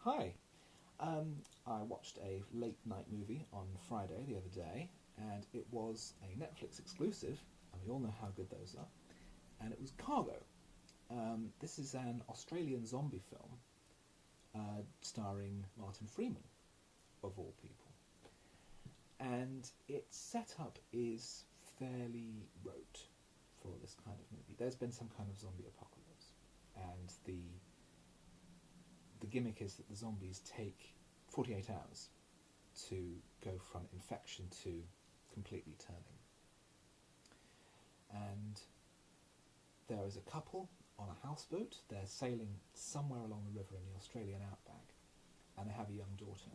Hi. I watched a late night movie on Friday the other day, and it was a Netflix exclusive, and we all know how good those are. And it was Cargo. This is an Australian zombie film starring Martin Freeman, of all people. And its setup is fairly rote for this kind of movie. There's been some kind of zombie apocalypse, and the gimmick is that the zombies take 48 hours to go from infection to completely turning. And there is a couple on a houseboat. They're sailing somewhere along the river in the Australian outback, and they have a young daughter.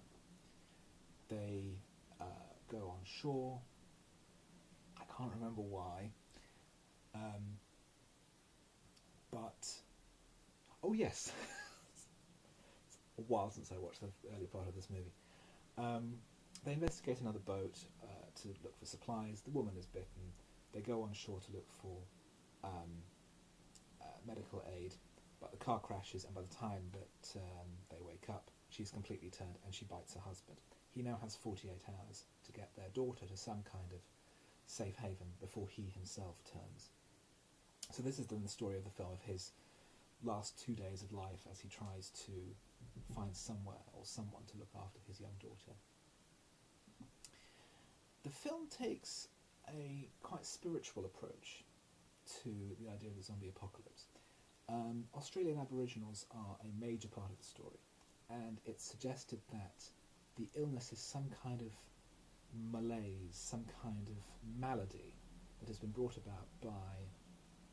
They go on shore. I can't remember why, but oh yes, it's a while since I watched the early part of this movie. They investigate another boat to look for supplies. The woman is bitten. They go on shore to look for medical aid, but the car crashes, and by the time that they wake up, she's completely turned and she bites her husband. He now has 48 hours to get their daughter to some kind of safe haven before he himself turns. So this is then the story of the film, of his last 2 days of life as he tries to find somewhere or someone to look after his young daughter. The film takes a quite spiritual approach to the idea of the zombie apocalypse. Australian Aboriginals are a major part of the story, and it's suggested that the illness is some kind of malaise, some kind of malady that has been brought about by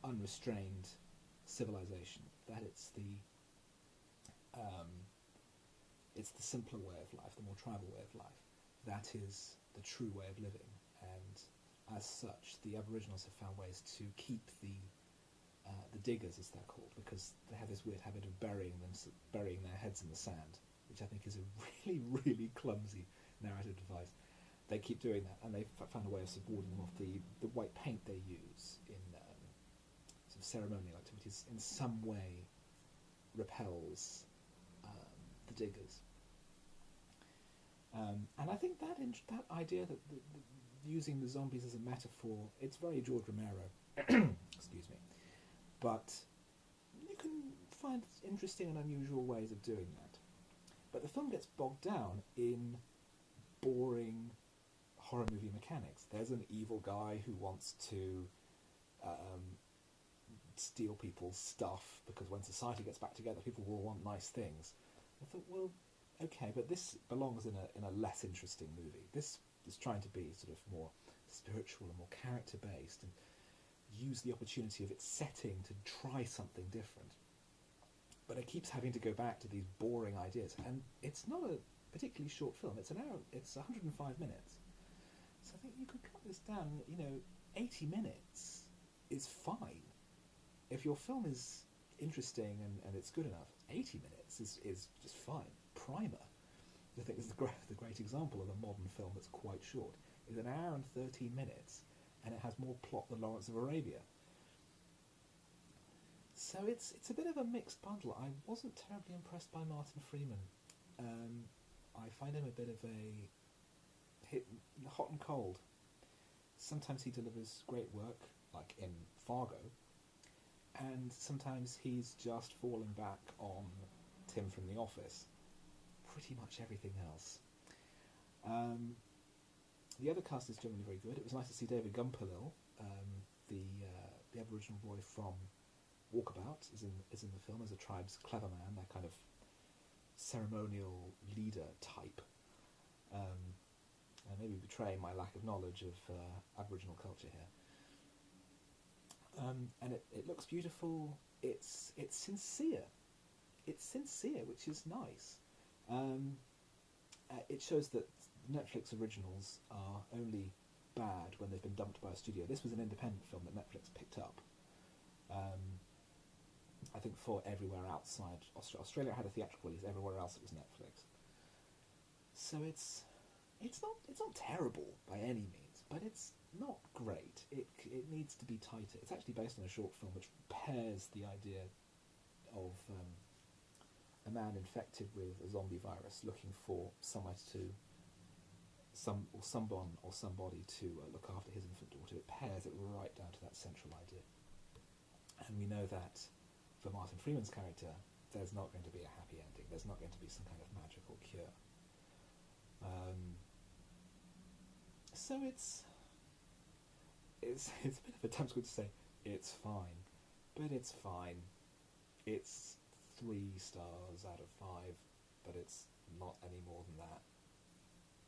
unrestrained civilization. That it's the simpler way of life, the more tribal way of life. That is the true way of living, and as such, the Aboriginals have found ways to keep the diggers, as they're called, because they have this weird habit of burying their heads in the sand, which I think is a really, really clumsy narrative device. They keep doing that, and they've found a way of warding them off. The white paint they use in sort of ceremonial activities in some way repels the diggers. And I think that idea that using the zombies as a metaphor, it's very George Romero, excuse me, but you can find interesting and unusual ways of doing that. But the film gets bogged down in boring horror movie mechanics. There's an evil guy who wants to steal people's stuff, because when society gets back together, people will want nice things. I thought, well, okay, but this belongs in a less interesting movie. This is trying to be sort of more spiritual and more character-based, and use the opportunity of its setting to try something different. But it keeps having to go back to these boring ideas, and it's not a particularly short film. It's an hour. It's 105 minutes. So I think you could cut this down. 80 minutes is fine. If your film is interesting and it's good enough, 80 minutes is just fine. Primer, I think, is the great example of a modern film that's quite short. It's an hour and 13 minutes, and it has more plot than Lawrence of Arabia. So it's a bit of a mixed bundle. I wasn't terribly impressed by Martin Freeman. I find him a bit of a hot and cold. Sometimes he delivers great work, like in Fargo, and sometimes he's just falling back on Tim from The Office. Pretty much everything else. The other cast is generally very good. It was nice to see David Gumpelil, the Aboriginal boy from Walkabout, is in the film as a tribe's clever man, that kind of ceremonial leader type. And maybe betraying my lack of knowledge of Aboriginal culture here. And it looks beautiful. It's sincere. It's sincere, which is nice. It shows that Netflix originals are only bad when they've been dumped by a studio. This was an independent film that Netflix picked up. I think for everywhere outside Australia had a theatrical release. Everywhere else it was Netflix. So it's not terrible by any means, but it's not great. It needs to be tighter. It's actually based on a short film which pairs the idea of a man infected with a zombie virus looking for somewhere to someone or somebody to look after his infant daughter. It pairs it right down to that central idea. And we know that for Martin Freeman's character, there's not going to be a happy ending. There's not going to be some kind of magical cure. So it's a bit of a dumb school to say it's fine, but it's fine. It's 3 stars out of 5, but it's not any more than that.